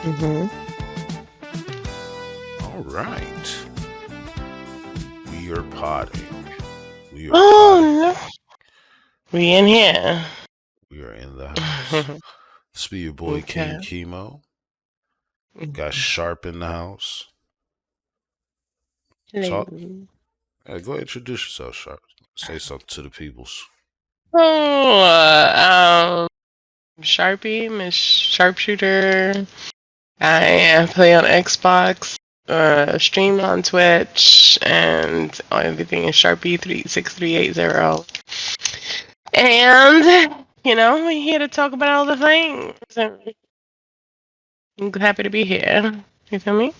Hmm. All right. We are potting. We are potting. Oh, no. We in here. We are in the house. This be your boy Okay. King Chemo. Got Mhm. Sharp in the house. Talk. Hello. Go ahead, introduce yourself, Sharp. Say something to the peoples. Oh, Sharpie, Miss Sharpshooter. I play on Xbox, stream on Twitch, and everything is Sharpie 36380. And we're here to talk about all the things. And I'm happy to be here. You feel me?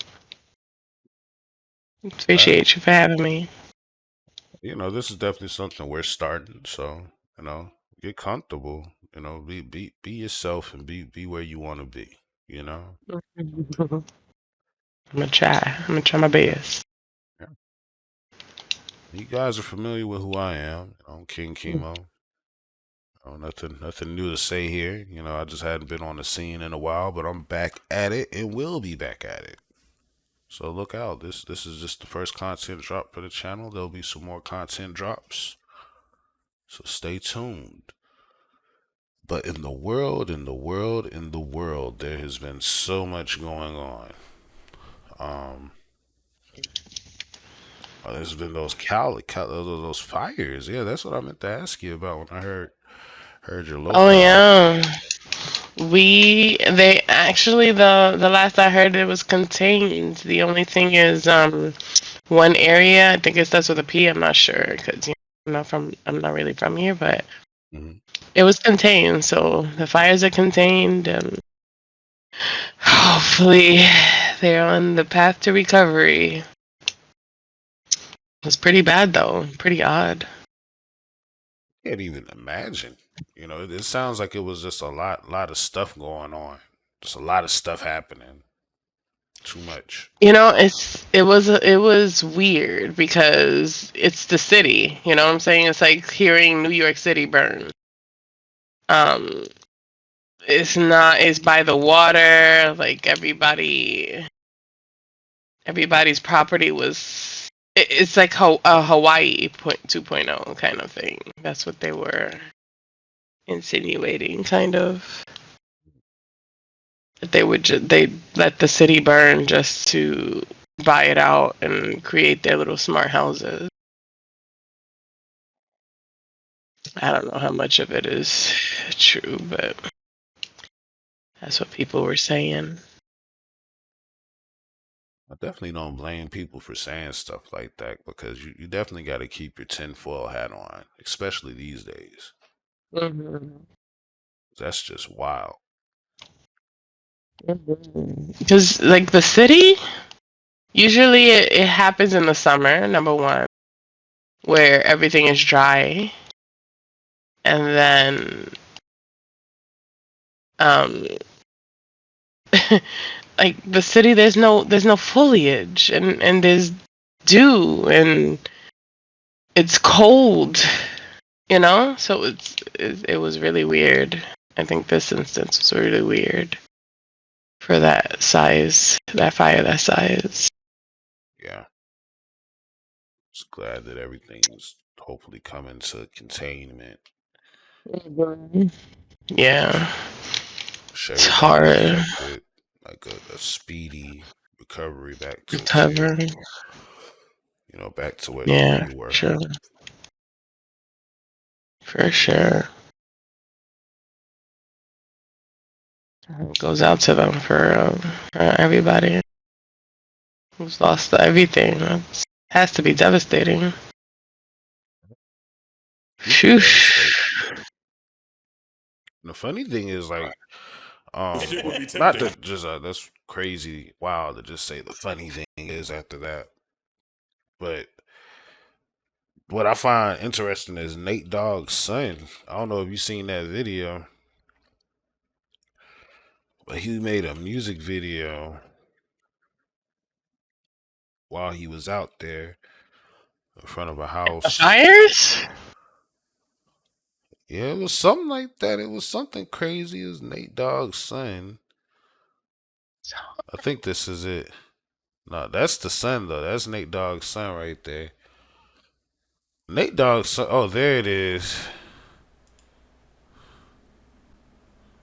Glad. Appreciate you for having me. This is definitely something we're starting. So, get comfortable. Be yourself and be where you want to be. You know. I'm gonna try. I'm gonna try my best. Yeah. You guys are familiar with who I am. I'm King Chemo. Nothing new to say here. I just hadn't been on the scene in a while, but I'm back at it and will be back at it. So look out. This is just the first content drop for the channel. There'll be some more content drops. So stay tuned. But in the world, there has been so much going on. Um, there's been those fires. Yeah, that's what I meant to ask you about when I heard your Oh locale. yeah. They actually the last I heard it was contained. The only thing is one area. I think it starts with a P. I'm not sure because I'm not really from here, but Hmm. it was contained. So the fires are contained, and hopefully they're on the path to recovery. It was pretty bad though. Pretty odd. Can't even imagine. It sounds like it was just a lot of stuff going on. Just a lot of stuff happening. Too much. It was weird because it's the city. You know what I'm saying? It's like hearing New York City burn. Um, it's not. It's by the water. Like everybody's property was. It's like a Hawaii 2.0 kind of thing. That's what they were insinuating, kind of. That they let the city burn just to buy it out and create their little smart houses. I don't know how much of it is true, but that's what people were saying. I definitely don't blame people for saying stuff like that because you definitely got to keep your tinfoil hat on, especially these days. Hmm. That's just wild. Because, like, the city, usually it happens in the summer, number one, where everything is dry. And then, um, like, the city, there's no foliage, and there's dew, and it's cold, So it was really weird. I think this instance was really weird for that fire that size. Yeah. Just glad that everything's hopefully coming to containment. Mhm. Yeah, Wish it's everybody hard affected like a speedy recovery back recovering. back to where Yeah, you were. sure, for sure. It goes out to them for everybody who's lost everything. That has to be devastating. Super Phew. devastating. The funny thing is like Shit would be not tempting. that just that's crazy wild to just say the funny thing is after that. But what I find interesting is Nate Dogg's son. I don't know if you've seen that video, but he made a music video while he was out there in front of a The house. fires? Yeah, it was something like that. It was something crazy as Nate Dogg's son I think this is it. No, that's the son though. That's Nate Dogg's son right there. Nate Dogg's son. Oh, there it is.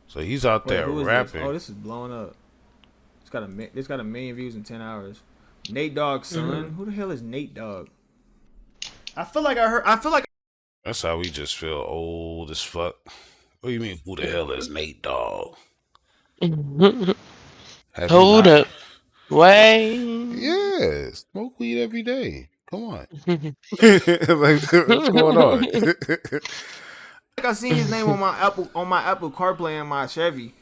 So he's out Wait, there who is this? rapping. Oh, this is blowing up. It's got a million views in 10 hours. Nate Dogg's son. Who the hell is Nate Dogg? I feel like That's how we just feel old as fuck. What do you mean? Who the hell is Nate Dogg? Have you Hold not? up. Wait. Yeah, smoke weed every day. Come on. Like, what's going on? I seen his name on my Apple CarPlay in my Chevy.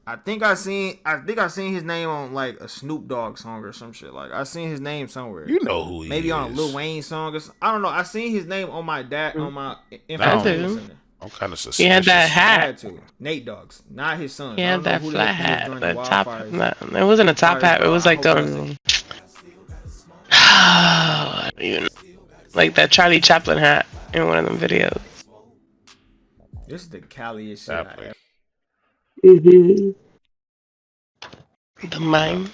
I think I seen his name on like a Snoop Dogg song or some shit. Like I seen his name somewhere. You know who he Maybe is. on a Lil Wayne song or I don't know. I seen his name on my I information do. center. I'm kind of suspicious. He had that I hat. had to. Nate Dogg's, not his son. He I had don't know that who flat he was hat. during The the top. wildfires. It wasn't a top hat. It was like I hope you know, like that Charlie Chaplin hat in one of them videos. this is the Caliest shit I Chaplin. ever. The mime.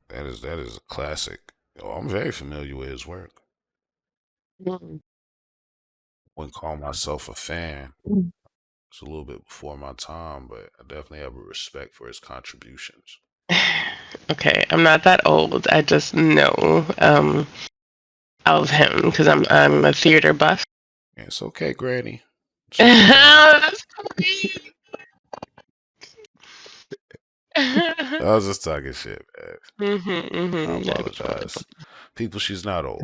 That is a classic. Oh, I'm very familiar with his work. Wouldn't call myself a fan. It's a little bit before my time, but I definitely have a respect for his contributions. Okay, I'm not that old. I just know of him because I'm a theater buff. Yeah, it's okay, Granny. It's okay. That's crazy. I was just talking shit, man. I I apologize. People, she's not old.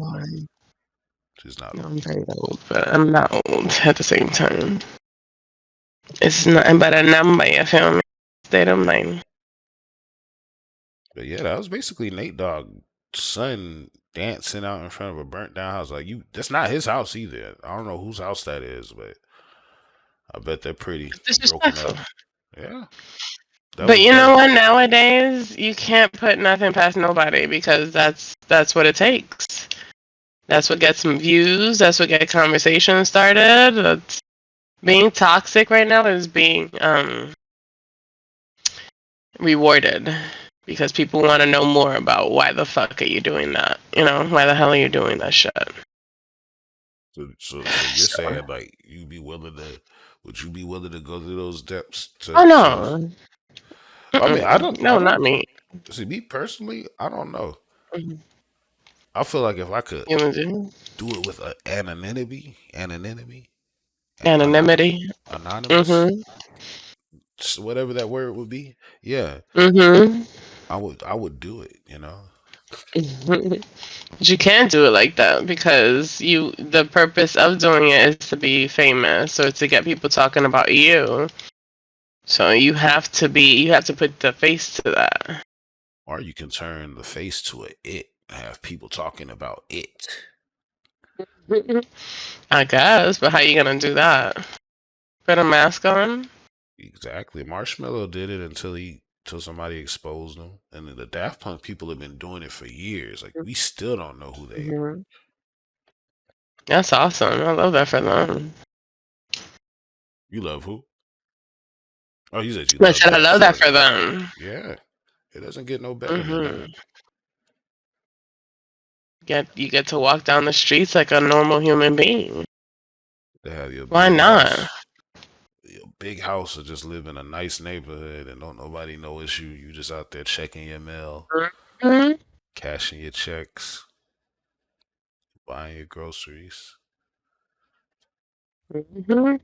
She's not old. I'm very old, but I'm not old at the same time. It's nothing but a number, you feel me? State of mind. But yeah, that was basically Nate Dogg's son dancing out in front of a burnt down house. Like that's not his house either. I don't know whose house that is, but I bet they're pretty broken Disrespectful. up. Yeah. But you know what? Nowadays, you can't put nothing past nobody because that's what it takes. That's what gets some views. That's what gets conversations started. That's being toxic right now is being rewarded because people want to know more about why the fuck are you doing that? You know, why the hell are you doing that shit? So you're saying like would you be willing to go through those depths to Oh no. I mean, I don't. No, not me. See, me personally, I don't know. Mm-hmm. I feel like if I could do it with anonymity, anonymity, anonymous, whatever that word would be, yeah, I would do it. You know, But you can't do it like that because the purpose of doing it is to be famous or to get people talking about you. So you have to put the face to that. or you can turn the face to it and have people talking about it. I guess, but how you gonna do that? Put a mask on? Exactly. Marshmello did it until somebody exposed him, and then the Daft Punk people have been doing it for years. Like we still don't know who they are. That's awesome. I love that for them. You love who? Oh, you said you I love said I that love that for them. Yeah. It doesn't get no better than that. You get to walk down the streets like a normal human being. To have your Why not? Your big house or just live in a nice neighborhood and don't nobody know it's you. You just out there checking your mail, cashing your checks, buying your groceries. Yeah.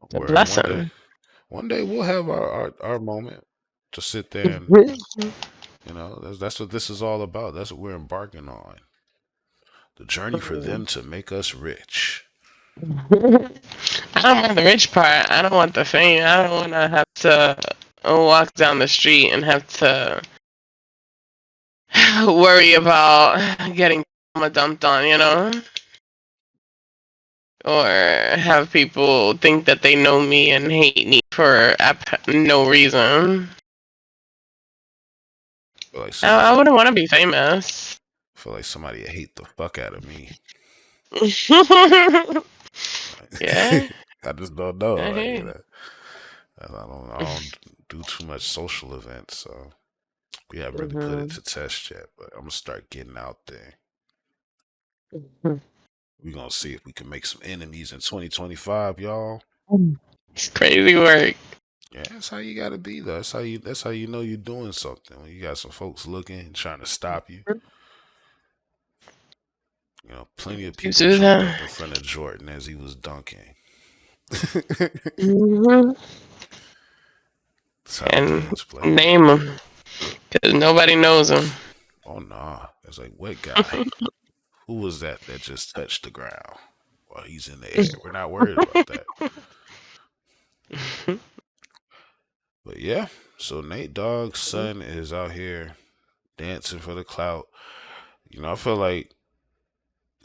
It's a blessing. One day we'll have our moment to sit there and you know that's what this is all about. That's what we're embarking on. The journey for them to make us rich. I don't want the rich part. I don't want the fame. I don't want to have to walk down the street and have to worry about getting dumped on, you know? Or have people think that they know me and hate me for no reason. I wouldn't want to be famous. I feel like somebody would hate the fuck out of me. Yeah. I just don't know. Like, you know. I don't do too much social events, so we haven't really put it Mhm. to test yet. But I'm gonna start getting out there. Mhm. We're gonna see if we can make some enemies in 2025, y'all. It's crazy work. Yeah, that's how you gotta be though. That's how you know you're doing something. When you got some folks looking and trying to stop you. You know, plenty of You people see jumped that? up in front of Jordan as he was dunking. Hmm. That's how the And game's played. name them, because nobody knows them. Oh nah. It's like, what guy? Who was that just touched the ground while he's in the air? We're not worried about that. But yeah, so Nate Dogg's son is out here dancing for the clout. You know, I feel like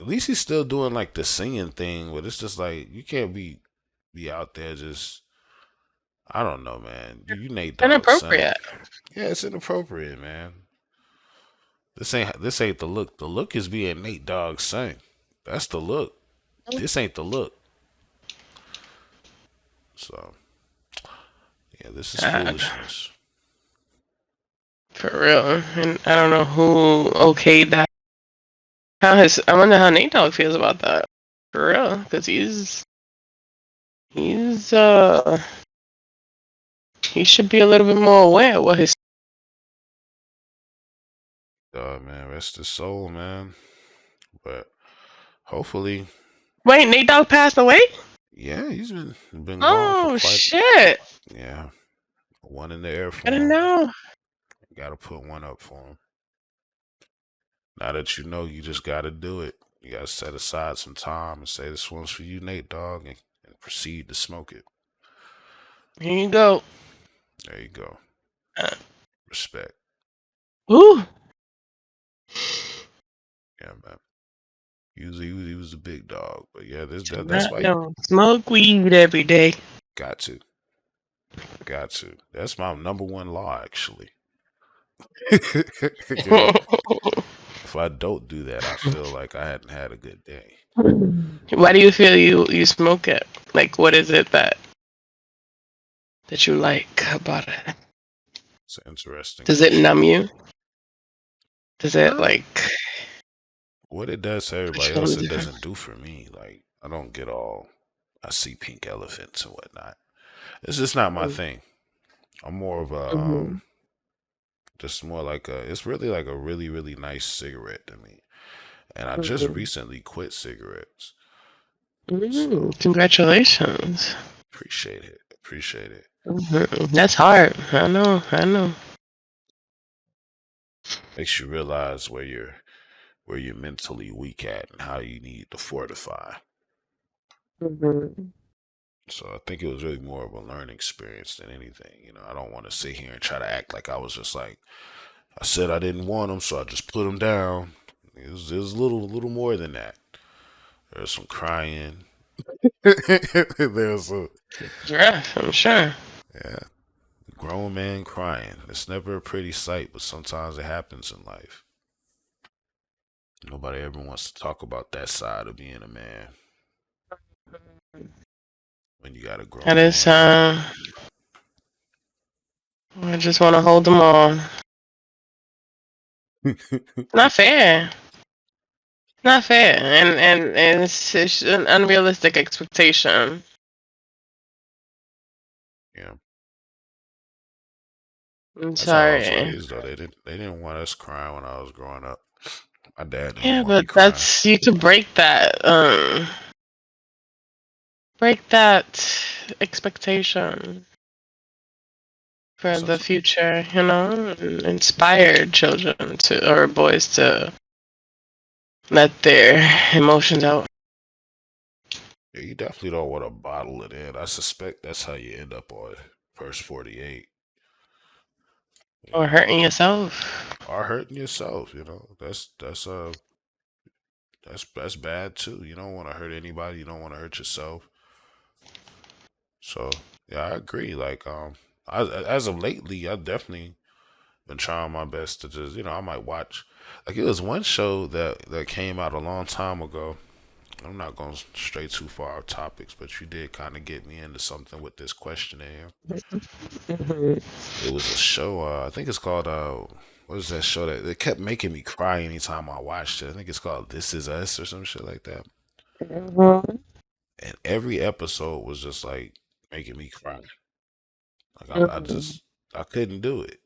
at least he's still doing like the singing thing, but it's just like you can't be out there just I don't know, man. You Nate Dogg's son. Inappropriate. Yeah, it's inappropriate, man. This ain't the look. The look is being Nate Dogg's son. That's the look. This ain't the look. So yeah, this is God, foolishness. for real. And I don't know who okayed that. I wonder how Nate Dogg feels about that. For real, because he's he should be a little bit more aware of what his. Man, rest his soul, man. But hopefully, Wait, Nate Dogg passed away? yeah, he's been gone for Oh quite. shit! Yeah, one in the air I for didn't him. know. Got to put one up for him. Now that you know, you just got to do it. You got to set aside some time and say this one's for you, Nate Dogg, and proceed to smoke it. Here you go. There you go. Uh, Respect. Ooh. Yeah, man. He was a big dog, but yeah, that's Not why you no smoke weed every day. got to, got to. That's my number one law, actually. You know, if I don't do that, I feel like I hadn't had a good day. Why do you feel you smoke it? Like, what is it that you like about it? It's an interesting Does it question. numb you? Does it Uh, like what it does to put everybody you on else, a it different? doesn't do for me. Like I don't get all. I see pink elephants and whatnot. It's just not my thing. I'm more of a Mm-hmm. just more like a. It's really like a really nice cigarette to me. And I just recently quit cigarettes, so Congratulations. appreciate it. Appreciate it. That's hard. I know. I know. Makes you realize where you're mentally weak at and how you need to fortify. Mm-hmm. So I think it was really more of a learning experience than anything. You know, I don't want to sit here and try to act like I was just like I said I didn't want them, so I just put them down. It was a little more than that. There's some crying. There's a Rough, I'm sure. yeah, grown man crying. It's never a pretty sight, but sometimes it happens in life. Nobody ever wants to talk about that side of being a man when you got a That grown is. man crying. I just want to hold them all. Not fair. Not fair, and it's an unrealistic expectation. Yeah, I'm that's how I was sorry. raised though. They didn't want us crying when I was growing up. My dad didn't Yeah, want me but crying. that's you could break that expectation for the Sometimes, future, and inspire children or boys to let their emotions out. yeah, you definitely don't want to bottle it in. I suspect that's how you end up on first 48. You Or know, hurting yourself. or hurting yourself. You know, that's bad too. You don't want to hurt anybody. You don't want to hurt yourself. So yeah, I agree. Like as of lately, I definitely been trying my best to just I might watch. Like it was one show that came out a long time ago. I'm not going to stray too far off topics, but you did kind of get me into something with this questionnaire. Mhm. It was a show. I think it's called. What is that show that it kept making me cry anytime I watched it? I think it's called This Is Us or some shit like that. Mhm. And every episode was just like making me cry. Like I Mhm. just I couldn't do it.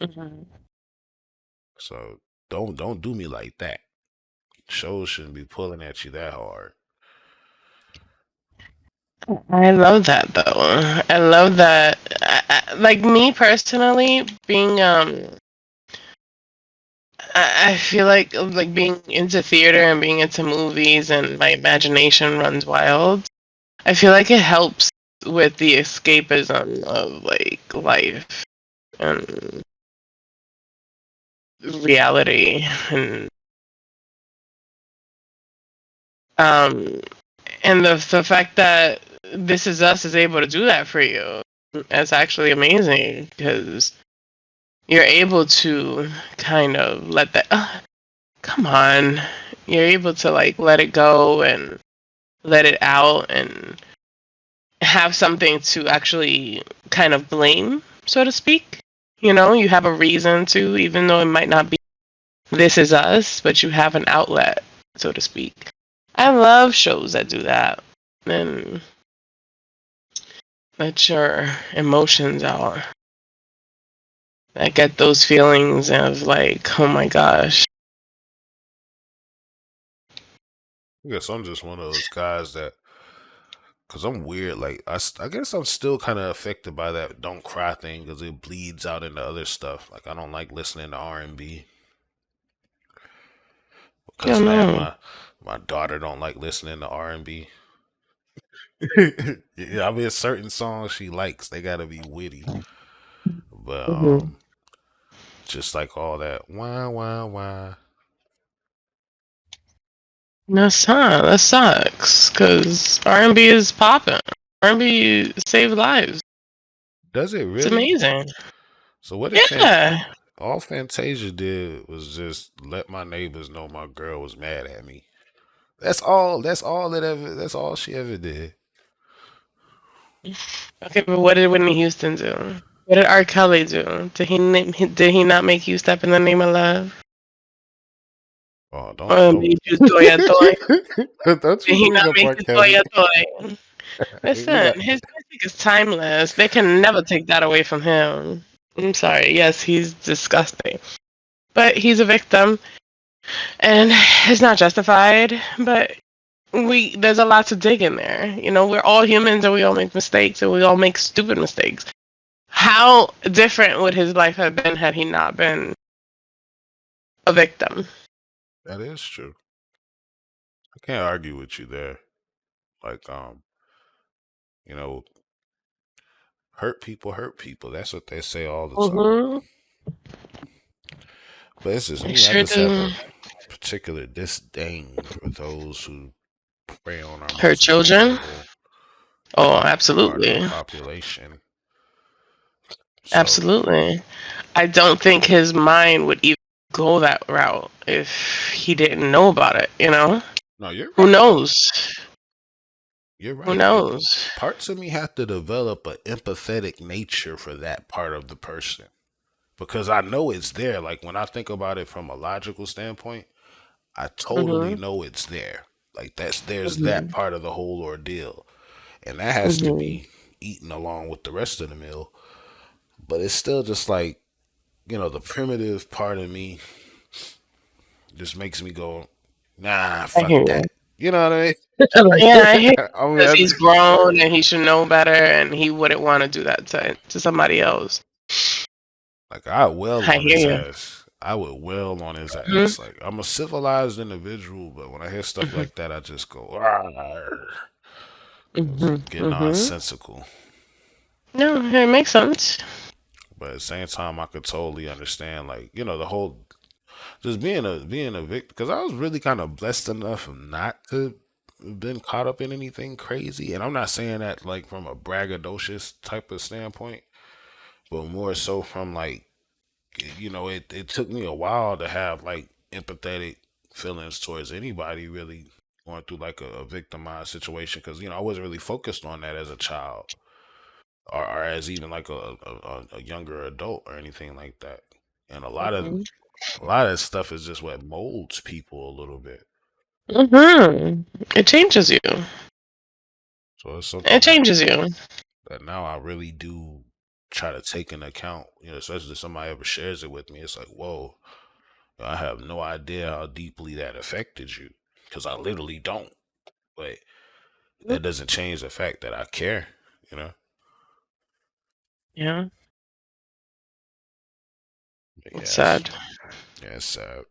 Mhm. So don't do me like that. Shows shouldn't be pulling at you that hard. I love that though. I love that. Like me personally, being I feel like being into theater and being into movies and my imagination runs wild. I feel like it helps with the escapism of like life and reality and um the fact that This Is Us is able to do that for you. That's actually amazing because you're able to kind of let that come on. You're able to like let it go and let it out and have something to actually kind of blame, so to speak. You know, you have a reason to, even though it might not be This Is Us, but you have an outlet, so to speak. I love shows that do that and let your emotions out. I get those feelings of like, oh my gosh. I guess I'm just one of those guys that, cause I'm weird. Like I guess I'm still kind of affected by that don't cry thing because it bleeds out into other stuff. Like I don't like listening to R&B Yeah, because of that. no. My daughter don't like listening to R&B. Yeah, I mean, certain songs she likes, they gotta be witty. But Mm-hmm. just like all that wah wah wah. That sucks. Cause R&B is popping. R&B save lives. Does it It's really? amazing. So what if Yeah. all Fantasia did was just let my neighbors know my girl was mad at me. That's all. That's all it ever. That's all she ever did. Okay, but what did Whitney Houston do? What did R. Kelly do? Did he not make you step in the name of love? Oh, Or made you toya toy? don't Did you he bring not up make R. you Kelly? toya toy? We got Listen, his music is timeless. They can never take that away from him. I'm sorry. Yes, he's disgusting. But he's a victim and it's not justified, but we there's a lot to dig in there. You know, we're all humans and we all make mistakes and we all make stupid mistakes. How different would his life have been had he not been a victim? that is true. I can't argue with you there. Like you know, hurt people hurt people. That's what they say all the time. Mm-hmm. But it's just I me. I sure just have do. a particular disdain for those who prey on our Her most children? vulnerable Oh, part of the absolutely. population. So Absolutely. I don't think his mind would even go that route if he didn't know about it, you know? no, you're Who right though. knows? You're Who right. knows? Parts of me have to develop an empathetic nature for that part of the person because I know it's there. Like when I think about it from a logical standpoint, I totally Mhm. know it's there. Like there's that Mhm. part of the whole ordeal, and that has to Mhm. be eaten along with the rest of the meal. But it's still just like the primitive part of me just makes me go, nah, I fuck hear you. that. You know what I mean? Yeah, I hear you I mean, because he's grown and he should know better, and he wouldn't want to do that to somebody else. like I wail I on hear his you. ass. I would wail on his Mhm. ass. Like I'm a civilized individual, but when I hear stuff Mhm. like that, I just go, ah, Mhm. get Mhm. nonsensical. No, it makes sense. But at the same time, I could totally understand, like the whole just being a victim, because I was really kind of blessed enough not to have been caught up in anything crazy. And I'm not saying that like from a braggadocious type of standpoint, but more so from like it took me a while to have like empathetic feelings towards anybody really. going through like a victimized situation because I wasn't really focused on that as a child or as even like a younger adult or anything like that. And Mhm. a lot of that stuff is just what molds people a little bit. It changes you. So it's It something changes you. that now I really do try to take into account, especially if somebody ever shares it with me. It's like, whoa, I have no idea how deeply that affected you because I literally don't. But that doesn't change the fact that I care, you know? Yeah. But It's yes, sad. yeah, it's sad.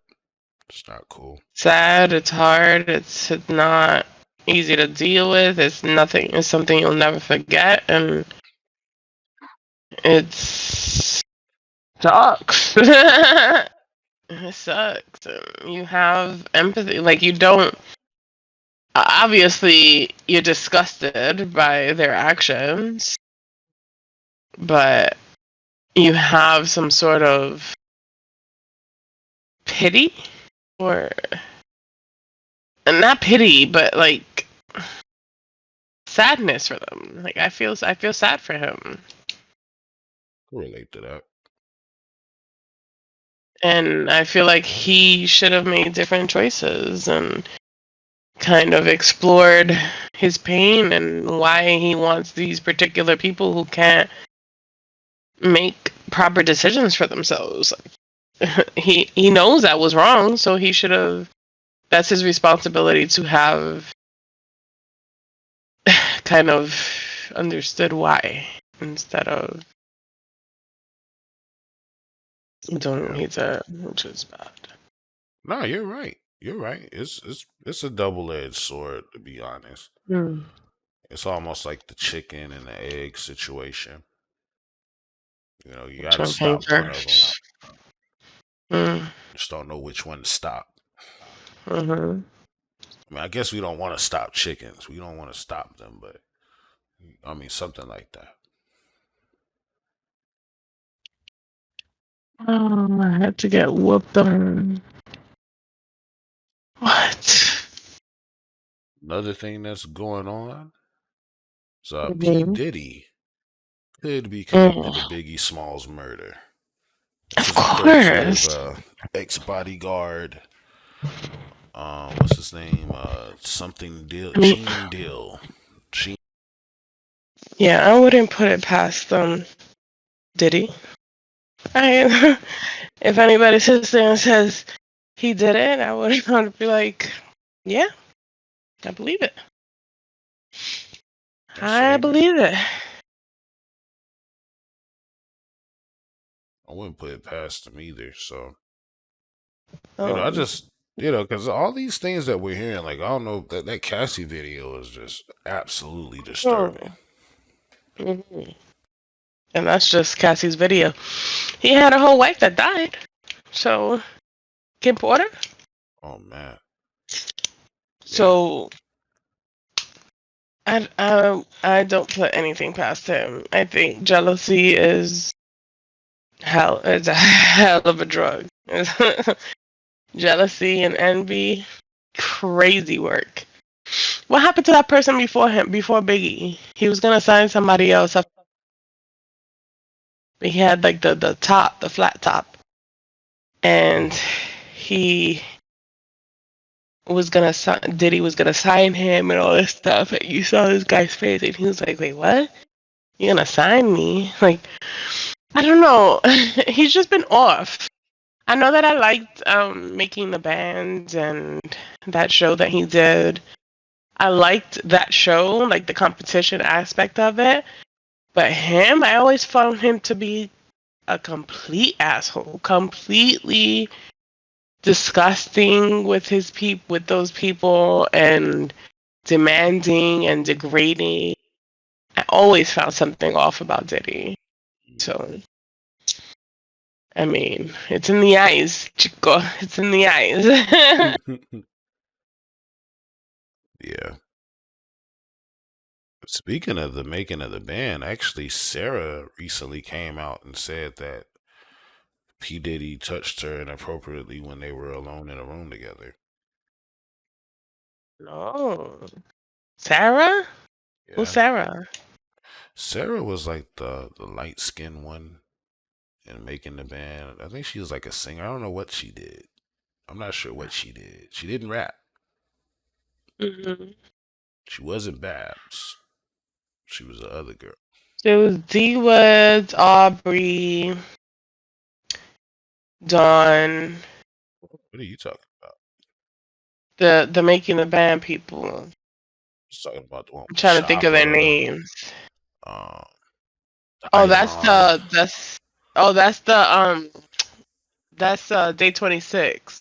It's not cool. Sad. It's hard. It's not easy to deal with. It's nothing. It's something you'll never forget, and it sucks. It sucks. You have empathy. Like you don't. Obviously, you're disgusted by their actions, but you have some sort of pity or not pity, but like sadness for them. Like I feel sad for him. I relate to that. And I feel like he should have made different choices and kind of explored his pain and why he wants these particular people who can't make proper decisions for themselves. He knows that was wrong, so he should have. That's his responsibility to have kind of understood why instead of doing what Yeah. he did, which is bad. No, you're right. You're right. It's a double edged sword to be honest. Mm. It's almost like the chicken and the egg situation. You got Which to one came stop one of them. first? Mm. Just don't know which one to stop. Mm-hmm. I mean, I guess we don't want to stop chickens. We don't want to stop them, but I mean, something like that. Oh, I had to get whooped on. What? Another thing that's going on is P. Mm-hmm. Diddy could be connected to Mm. Biggie Smalls' murder. This Of is according to his course. ex bodyguard. What's his name? Something Deal, I mean, Gene Deal. Gene. yeah, I wouldn't put it past Diddy. I if anybody sits there and says he did it, I would be like, yeah, I believe it. I Same here. believe it. I wouldn't put it past him either. So I Um, just because all these things that we're hearing, like I don't know that Cassie video is just absolutely disturbing. mm-hmm. And that's just Cassie's video. He had a whole wife that died. So Kim Porter. Oh man. Yeah. So I don't put anything past him. I think jealousy is hell. It's a hell of a drug. Jealousy and envy, crazy work. What happened to that person before him? Before Biggie, he was gonna sign somebody else up. He had like the top, the flat top, and he was gonna sign. Diddy was gonna sign him and all this stuff. And you saw this guy's face, and he was like, "Wait, what? You gonna sign me?" Like, I don't know. He's just been off. I know that I liked making the band and that show that he did. I liked that show, like the competition aspect of it. But him, I always found him to be a complete asshole, completely disgusting with with those people, and demanding and degrading. I always found something off about Diddy. So, I mean, it's in the eyes, chico. It's in the eyes. Yeah. Speaking of the making of the band, actually, Sarah recently came out and said that P. Diddy touched her inappropriately when they were alone in a room together. No. Sarah? Who's Yeah. Sarah? Sarah was like the light skinned one in making the band. I think she was like a singer. I don't know what she did. I'm not sure what she did. She didn't rap. Mm-hmm. She wasn't Babs. She was the other girl. It was D Woods, Aubrey, Dawn, What are you talking about? the making the band people. Just talking about the one I'm with trying to think of their Chopper, names. um, Oh, Ivan. that's Day 26.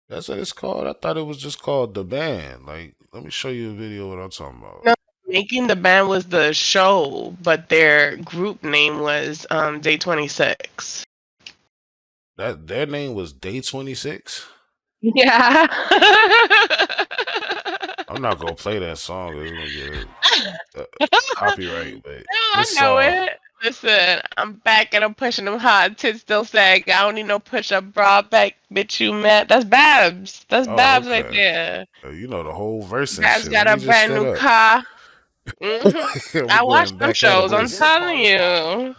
That's what it's called. I thought it was just called the band. Like, let me show you a video of what I'm talking about. No, making the band was the show, but their group name was Day 26. That their name was Day 26. Yeah. I'm not gonna play that song. It's gonna get copyright. But No, I this know song, it. Listen, I'm back and I'm pushing them hard. Tits still sag. I don't need no push up bra back, bitch. You mad? That's Babs. That's oh Babs right okay, there. you know the whole verse and Babs shit. Let got a me just brand shut new up. car. We I watch going them back at it shows. with I'm this. telling you.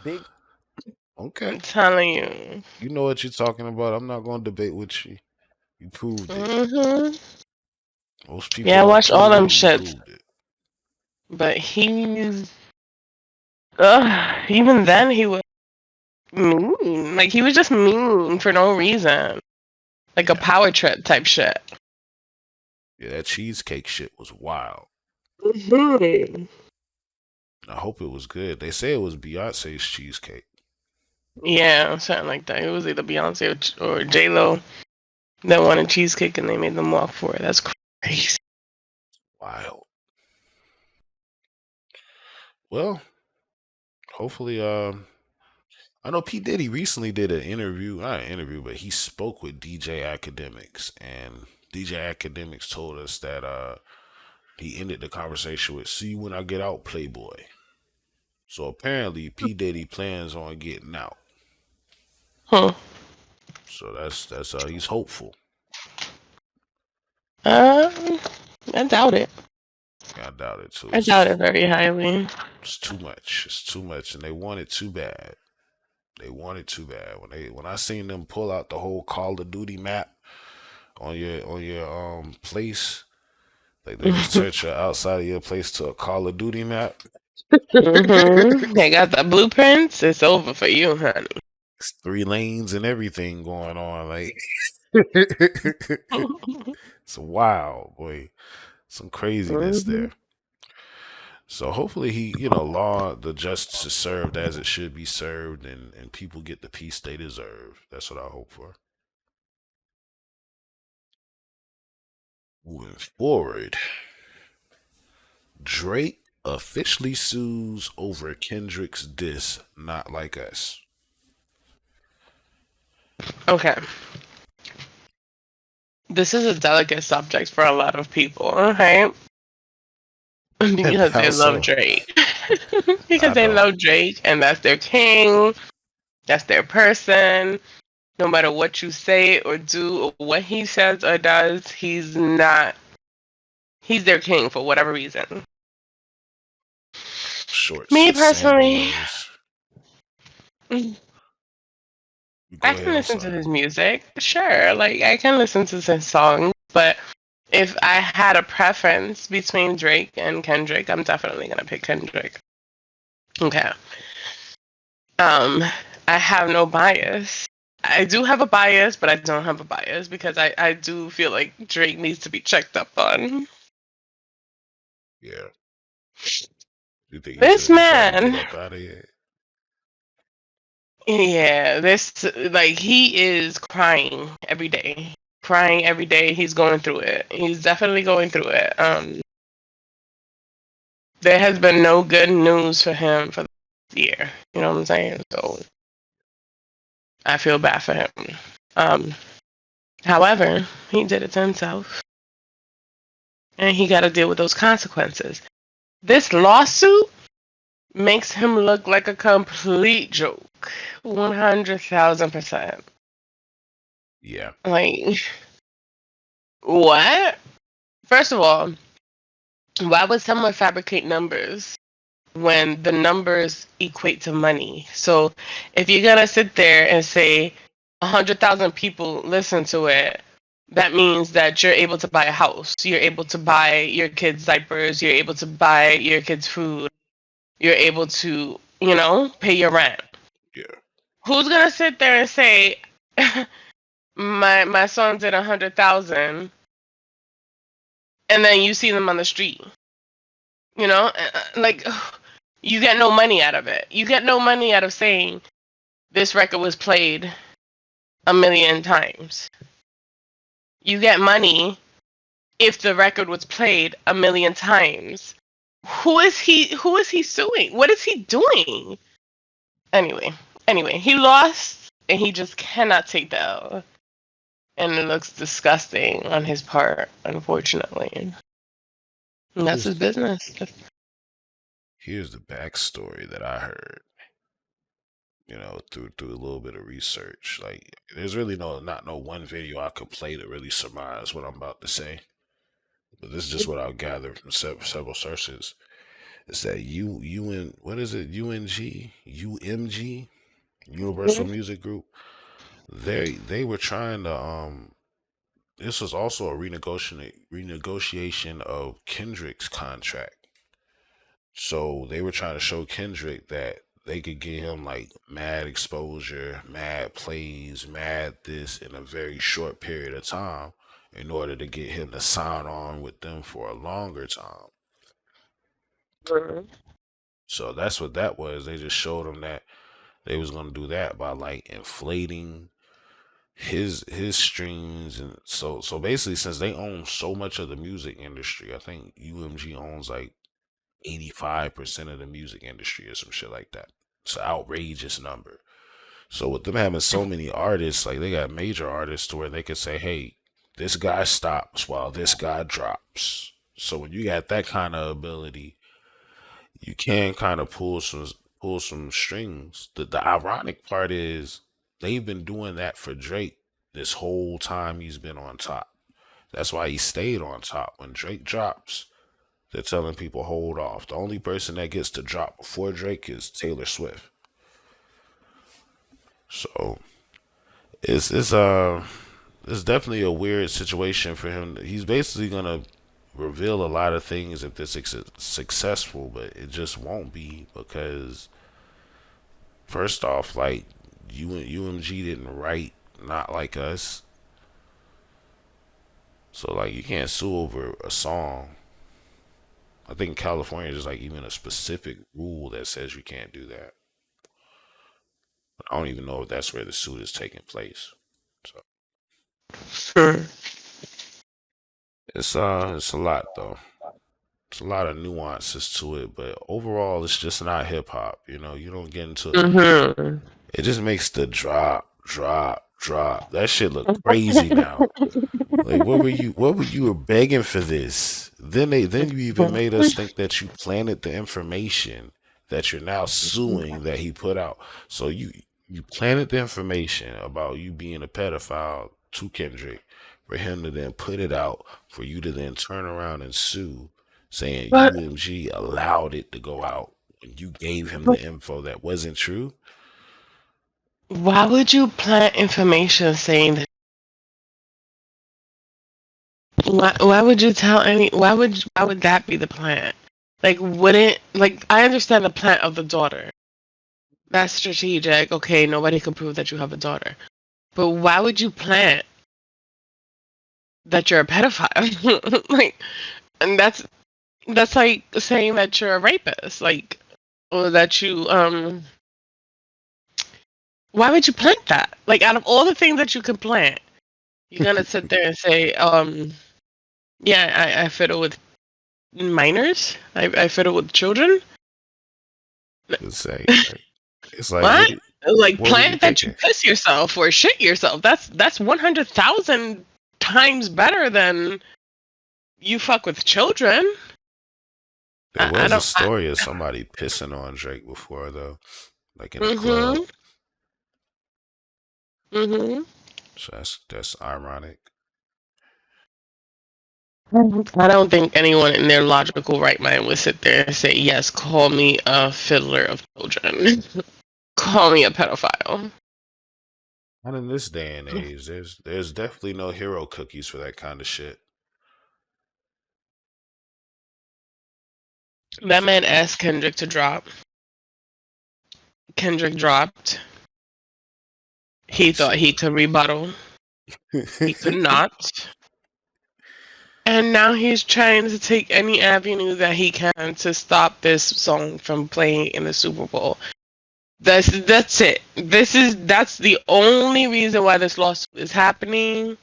Okay, I'm telling you. you know what you're talking about. I'm not gonna debate with you. You proved it. hmm Most people Yeah, I don't watch all prove them it. You shits. proved it. But he's. Even then, he was mean. Like, he was just mean for no reason. Like a Yeah, power trip type shit. yeah. That cheesecake shit was wild. Mhm. I hope it was good. They say it was Beyonce's cheesecake. Yeah, something like that. It was either Beyonce or J Lo that wanted cheesecake, and they made them walk for it. That's crazy. Wild. Well, hopefully, I know P Diddy recently did an interview, not an interview, but he spoke with DJ Academics, and DJ Academics told us that he ended the conversation with "See you when I get out, Playboy." So apparently, P Diddy plans on getting out. Huh. So that's he's hopeful. Um, I doubt it. I doubt it too. I doubt it very highly. It's too much. It's too much, and they want it too bad. They want it too bad. When I seen them pull out the whole Call of Duty map on your place, like they just turned your outside of your place to a Call of Duty map. They got the blueprints. It's over for you, honey. It's 3 lanes and everything going on. Like it's wild, boy. Some craziness there. So hopefully the justice is served as it should be served, and people get the peace they deserve. That's what I hope for. Moving forward, Drake officially sues over Kendrick's diss, Not Like Us. Okay. This is a delicate subject for a lot of people, okay? Because How they love so? Drake. I Because they don't. love Drake, and that's their king. That's their person. No matter what you say or do or what he says or does, he's their king for whatever reason. Shorts Me and personally, Sandios. Go I ahead. can I'm listen to sorry. his music. Sure. Like, I can listen to his songs. But if I had a preference between Drake and Kendrick, I'm definitely going to pick Kendrick. Okay. I have no bias. I do have a bias, but I don't have a bias because I do feel like Drake needs to be checked up on. Yeah. You think he This should have been trying to get man, up out of here? yeah, he is crying every day. Crying every day. He's going through it. He's definitely going through it. There has been no good news for him for this year. You know what I'm saying? So I feel bad for him. Um, However, he did it to himself, and he got to deal with those consequences. This lawsuit makes him look like a complete joke. 100,000%. Yeah. Like, What? First of all, why would someone fabricate numbers when the numbers equate to money? So if you're gonna sit there and say 100,000 people listen to it, that means that you're able to buy a house, you're able to buy your kids diapers, you're able to buy your kids food, you're able to, pay your rent. Yeah. Who's gonna sit there and say my son did 100,000, and then you see them on the street? Like, you get no money out of it. You get no money out of saying this record was played 1,000,000 times. You get money if the record was played 1,000,000 times. Who is he suing? What is he doing? Anyway, he lost, and he just cannot take the L. And it looks disgusting on his part, unfortunately. And that's his business. Here's the backstory that I heard. Through a little bit of research. Like, there's really not no one video I could play to really surmise what I'm about to say. But this is just what I've gathered from several sources. Is that what is it? UMG, Universal Music Group. They were trying to This was also a renegotiation of Kendrick's contract. So they were trying to show Kendrick that they could get him like mad exposure, mad plays, mad this in a very short period of time in order to get him to sign on with them for a longer time. Mhm. So that's what that was. They just showed him that they was gonna do that by like inflating his streams, and so basically, since they own so much of the music industry, I think UMG owns like 85% of the music industry or some shit like that. It's an outrageous number. So with them having so many artists, like they got major artists to where they could say, hey, this guy stops while this guy drops. So when you got that kind of ability, you can kind of pull some strings. The ironic part is they've been doing that for Drake this whole time he's been on top. That's why he stayed on top. When Drake drops, they're telling people hold off. The only person that gets to drop before Drake is Taylor Swift. So it's definitely a weird situation for him. He's basically gonna reveal a lot of things if this is successful, but it just won't be because first off, like UMG didn't write Not Like Us, so like you can't sue over a song. I think California is like even a specific rule that says you can't do that. I don't even know if that's where the suit is taking place. So Sure. it's a lot though. It's a lot of nuances to it, but overall it's just not hip hop. You don't get into Mm-hmm. it. Just makes the drop, drop, drop. That shit look crazy now. Like what were you begging for this? Then you even made us think that you planted the information that you're now suing that he put out. So you planted the information about you being a pedophile to Kendrick for him to then put it out for you to then turn around and sue saying But UMG allowed it to go out when you gave him the info that wasn't true. why would you plant information saying that? Why would you tell any? Why would that be the plant? Like, wouldn't like I understand the plant of the daughter. That's strategic. Okay, nobody can prove that you have a daughter. But why would you plant that you're a pedophile? Like, and that's like saying that you're a rapist, like, or that you why would you plant that? Like, out of all the things that you can plant, you're gonna sit there and say, yeah, I fiddle with minors. I fiddle with children. It's like What? Like, what were you plant that you thinking? piss yourself or shit yourself. That's 100,000 times better than you fuck with children. There I was a don't. story of somebody pissing on Drake before though, like in a club. Mhm. Mhm. So that's ironic. I don't think anyone in their logical right mind would sit there and say, yes, call me a fiddler of children. Call me a pedophile. Not in this day and age. There's definitely no hero cookies for that kind of shit. That man asked Kendrick to drop. Kendrick dropped. He thought he could rebuttal. He could not. And now he's trying to take any avenue that he can to stop this song from playing in the Super Bowl. That's it. That's the only reason why this lawsuit is happening.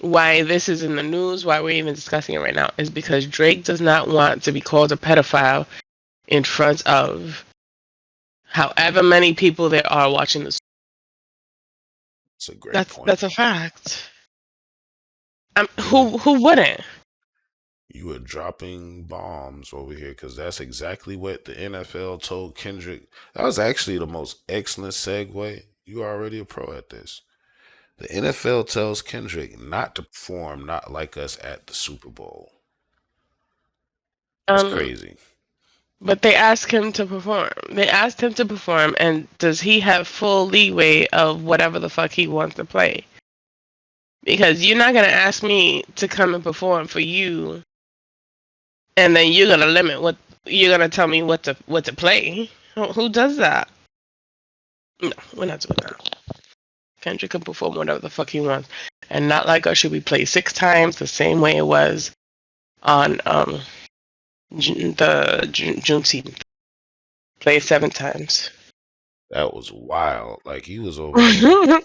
Why this is in the news, why we're even discussing it right now, is because Drake does not want to be called a pedophile in front of however many people there are watching this. That's a great point. That's a fact. Who wouldn't? You were dropping bombs over here because that's exactly what the NFL told Kendrick. That was actually the most excellent segue. You are already a pro at this. The NFL tells Kendrick not to perform Not Like Us at the Super Bowl. That's crazy. But they asked him to perform. And does he have full leeway of whatever the fuck he wants to play? Because you're not gonna ask me to come and perform for you, and then you're gonna limit what you're gonna tell me what to play. Who does that? No, we're not doing that. Kendrick can perform whatever the fuck he wants, and Not Like Us should be played 6 times the same way it was on Juneteenth. Play 7 times. That was wild. Like he was over there.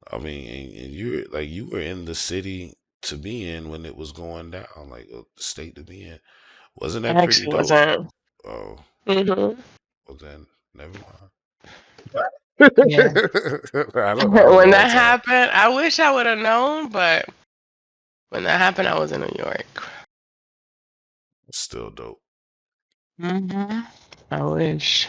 I mean, and you were in the city to be in when it was going down, like the state to be in. Wasn't that pretty dope? Wasn't. Oh. Mm-hmm. Well then, never mind. Yeah. When that happened, I wish I would have known, but when that happened, I was in New York. Still dope. Mm-hmm. I wish.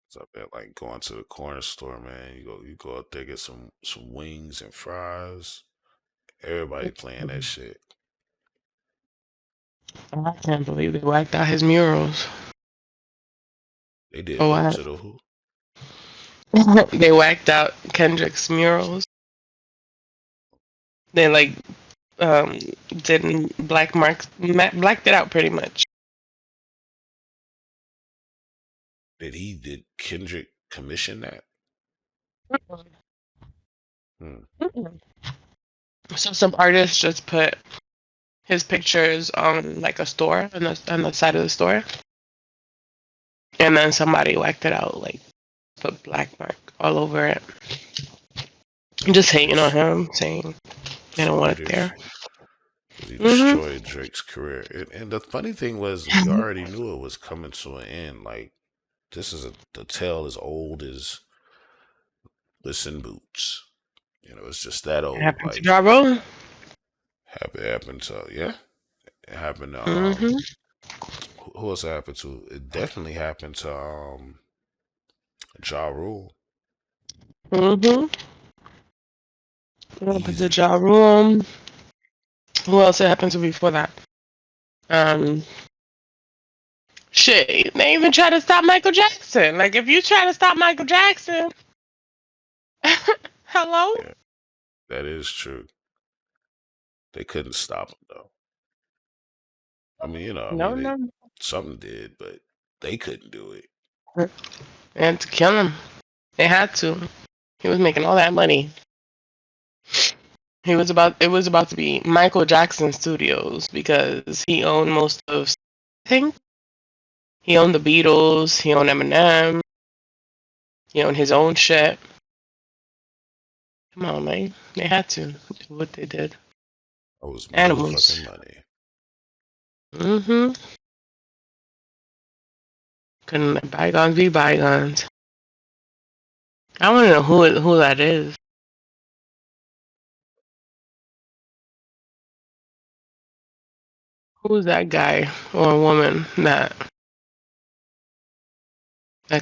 It's up there like going to the corner store, man. You go out there, get some wings and fries. Everybody playing that shit. I can't believe they whacked out his murals. They did what to the who? They whacked out Kendrick's murals. They didn't blacked it out pretty much. Did Kendrick commission that? So some artists just put his pictures on like a store on the side of the store, and then somebody whacked it out, like put black mark all over it. Just hating on him, saying they don't want it there. He destroyed Drake's career, and the funny thing was, we already knew it was coming to an end. Like this is the tale as old as Listen Boots. You know, it's just that old. Happened like to Ja Rule. Happened to It happened to who else happened to? It definitely happened to Ja Rule. It happened to Ja Rule. Who else it happened to before that? Shit, they even try to stop Michael Jackson. Like, if you try to stop Michael Jackson, hello? Yeah, that is true. They couldn't stop him though. I mean, No. Something did, but they couldn't do it. And to kill him, they had to. He was making all that money. It was about to be Michael Jackson Studios because he owned most of. I think he owned the Beatles. He owned Eminem. He owned his own shit. Come on, man. They had to do what they did. That was Animals. Money. Couldn't let bygones be bygones. I want to know who that is. Who's that guy or woman that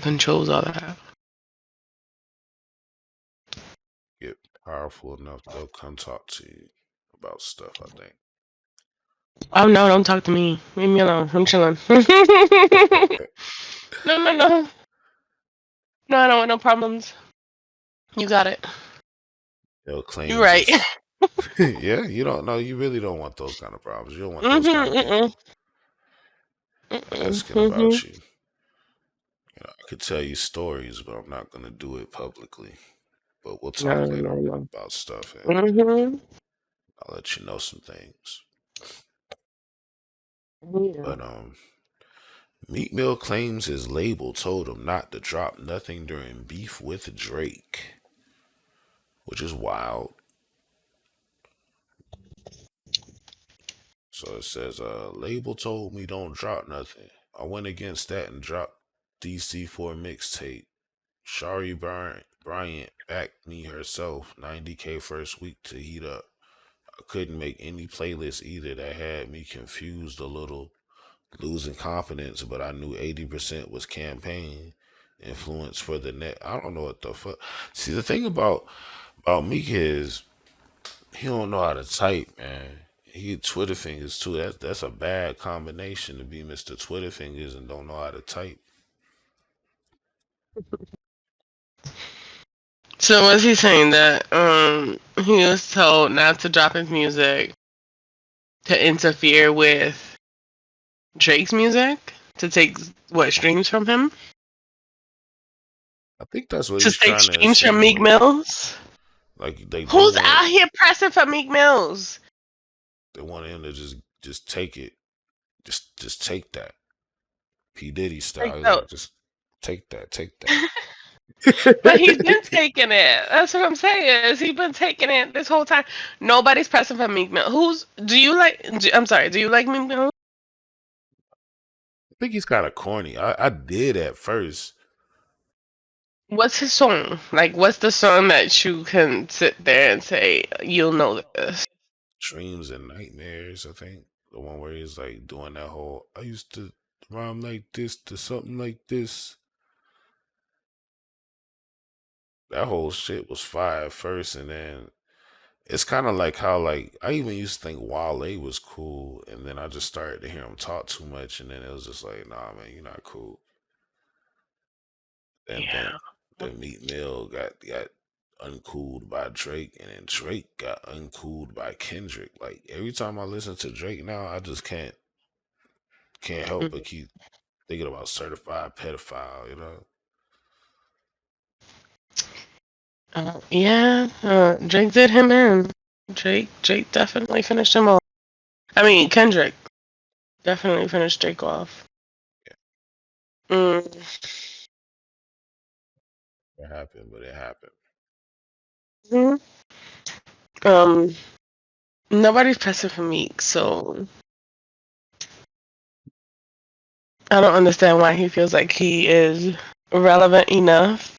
controls all that? Get powerful enough, they'll come talk to you about stuff, I think. Oh no, don't talk to me. Leave me alone. I'm chilling. No, no, no. No, I don't want no problems. You got it. Yo, You're claims right. is yeah, you don't know. You really don't want those kind of problems. You don't want those kind of Mm-hmm, people asking mm-hmm. about you. You know, I could tell you stories, but I'm not gonna do it publicly. But we'll No, talk later no, no. about stuff, and Mm-hmm. I'll let you know some things. Yeah. But Meek Mill claims his label told him not to drop nothing during beef with Drake, which is wild. So it says, label told me don't drop nothing. I went against that and dropped DC4 mixtape. Shari Bryant backed me herself, 90K first week to heat up. I couldn't make any playlist either. That had me confused a little, losing confidence, but I knew 80% was campaign influence for the net. I don't know what the fuck. See, the thing about Meek is he don't know how to type, man. He Twitter fingers too. That's a bad combination to be Mr. Twitter fingers and don't know how to type. So was he saying that he was told not to drop his music to interfere with Drake's music to take what streams from him? I think that's what To he's take trying to streams from Meek insinuate. Mills? Like they Who's want out here pressing for Meek Mills? him to just take it, just take that. P Diddy Like, style. He's no. like, just take that. But he's been taking it. That's what I'm saying. Is he's been taking it this whole time. Nobody's pressing for Meek Mill. I'm sorry. Do you like Meek Mill? I think he's kind of corny. I did at first. What's his song? Like, what's the song that you can sit there and say you'll know this? Dreams and Nightmares, I think. The one where he's like doing that whole, I used to rhyme like this to something like this. That whole shit was fire at first, and then it's kind of like how, like, I even used to think Wale was cool, and then I just started to hear him talk too much, and then it was just like, nah, man, you're not cool. And Yeah. then Meek Mill got uncooled by Drake, and then Drake got uncooled by Kendrick. Like every time I listen to Drake now, I just can't help but keep thinking about certified pedophile. You know, Yeah. Drake did him in. Drake definitely finished him off. I mean, Kendrick definitely finished Drake off. Mm. it happened, but it happened. Mhm. Um. Nobody's pressing for Meek, so I don't understand why he feels like he is relevant enough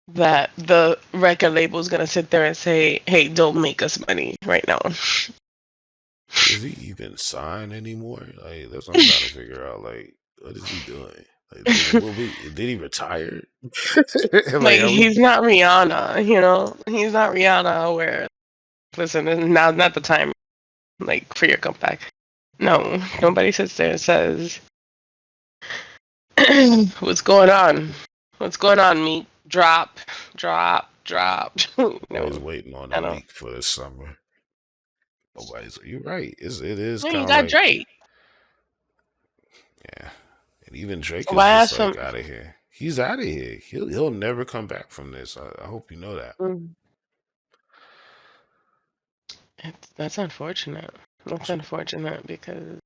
that the record label is gonna sit there and say, "Hey, don't make us money right now." Is he even signed anymore? Like that's what I'm trying to figure out. Like, what is he doing? Like, did he retire? Like, Like, are we? he's not Rihanna, you know. He's not Rihanna. Where listen, now not the time, like for your comeback. No, nobody sits there and says, "What's going on? What's going on, Meek? Drop, drop, drop." Always No, waiting on I a don't. Meek for the summer. Nobody's. You're right. It is Yeah, you kind of got like, Drake. yeah. And even Drake is Why just ask like him? out of here. He's out of here. He'll never come back from this. I hope you know that. That's unfortunate. That's unfortunate because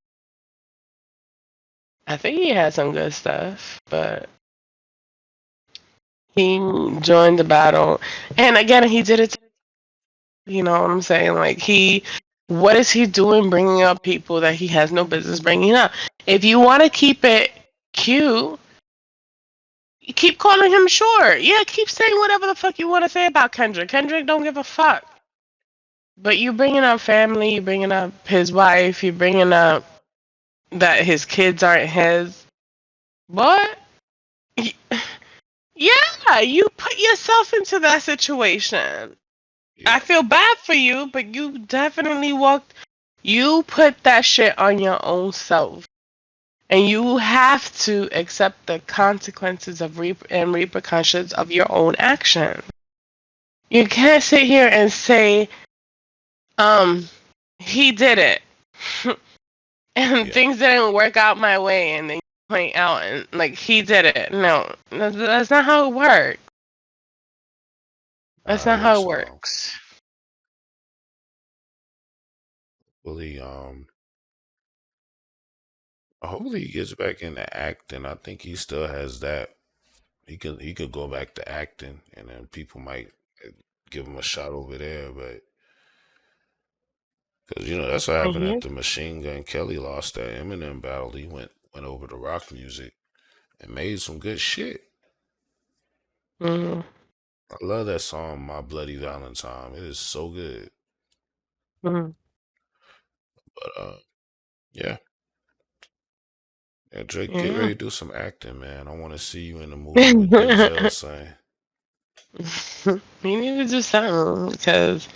I think he had some good stuff, but he joined the battle, and again, he did it. You know what I'm saying? Like what is he doing bringing up people that he has no business bringing up? If you want to keep it cute, you keep calling him short. Yeah, keep saying whatever the fuck you want to say about Kendrick. Kendrick don't give a fuck. But you bringing up family, you bringing up his wife, you bringing up that his kids aren't his. What? Yeah, you put yourself into that situation. I Yeah. feel bad for you, but you definitely you put that shit on your own self. And you have to accept the consequences and repercussions of your own action. You can't sit here and say, um, he did it. And Yeah. things didn't work out my way, and then you point out and like he did it. No, that's not how it works. That's not how Which it works. really hopefully he gets back into acting. I think he still has that. He could go back to acting, and then people might give him a shot over there. But because that's what happened Mhm. after Machine Gun Kelly lost that Eminem battle. He went over to rock music and made some good shit. Mhm. I love that song, My Bloody Valentine. It is so good. Mhm. But yeah. Yeah, Drake, get ready Yeah. to do some acting, man. I want to see you in the movie with Denzel, son. He need to do something because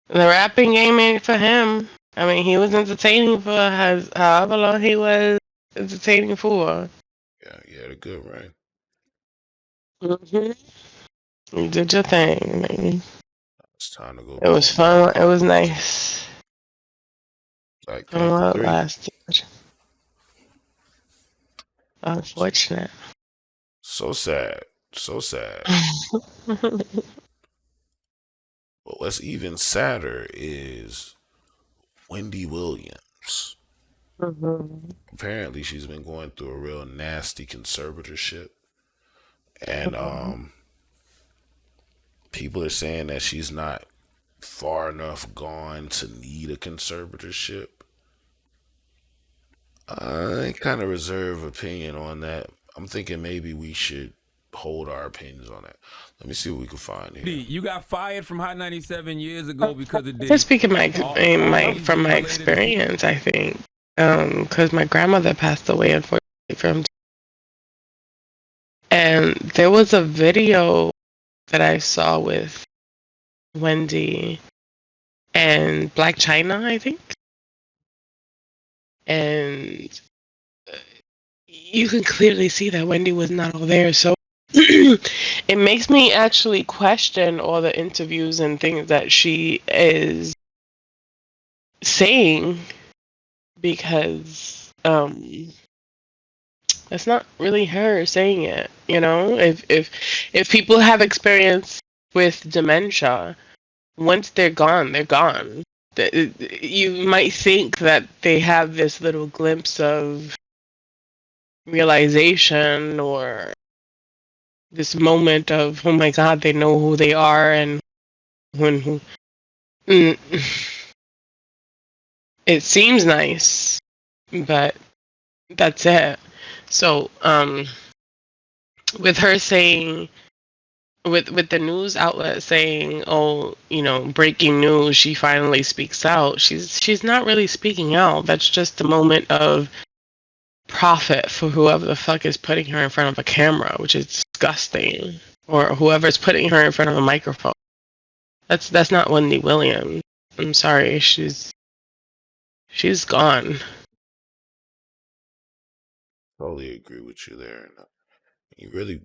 the rapping game ain't for him. I mean, he was entertaining for however long he was entertaining for. Yeah, yeah, the good right. Hmm. You did your thing, man. It's time to go It be was on Black fun. It was Panther. nice. Black And Panther while it 3. lasted. Unfortunate. So sad. So sad. But what's even sadder is Wendy Williams. Mhm. Apparently, she's been going through a real nasty conservatorship. And Mhm. people are saying that she's not far enough gone to need a conservatorship. I kind of reserve opinion on that. I'm thinking maybe we should hold our opinions on that. Let me see what we can find here. You got fired from Hot 97 years ago because of Just Diddy. speaking All these from years my later, this is experience, I think, because my grandmother passed away unfortunately from, and there was a video that I saw with Wendy and Black China, I think, and you can clearly see that Wendy was not all there. So it makes me actually question all the interviews and things that she is saying because that's not really her saying it. If people have experience with dementia, once they're gone, they're gone. You might think that they have this little glimpse of realization or this moment of, oh my god, they know who they are, and when mm, it seems nice, but that's it. So with her saying, with the news outlet saying, oh, breaking news, she finally speaks out, she's not really speaking out. That's just a moment of profit for whoever the fuck is putting her in front of a camera, which is disgusting, or whoever's putting her in front of a microphone. That's not Wendy Williams. I'm sorry, she's gone. Totally agree with you there. And you really,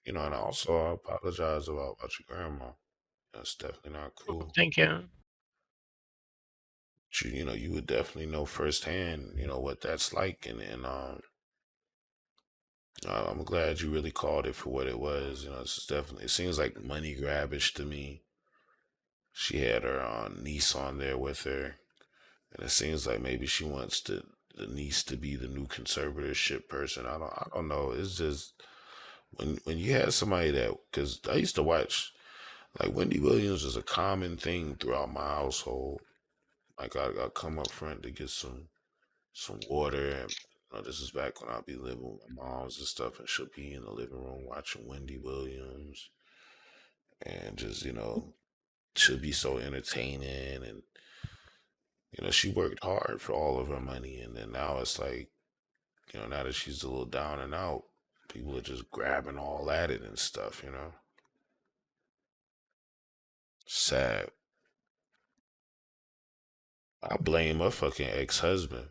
and also I apologize about your grandma. That's definitely not cool. Thank you. But you would definitely know firsthand, what that's like. And I'm glad you really called it for what it was. It's definitely, it seems like money grabbish to me. She had her niece on there with her. And it seems like maybe she wants the niece to be the new conservatorship person. I don't know. It's just when you have somebody that, because I used to watch, like, Wendy Williams is a common thing throughout my household. Like, I come up front to get some water, and this is back when I'd be living with my moms and stuff, and she'll be in the living room watching Wendy Williams, and just she'll be so entertaining, and she worked hard for all of her money, and then now it's like, now that she's a little down and out, people are just grabbing all at it and stuff. Sad. I blame her fucking ex-husband.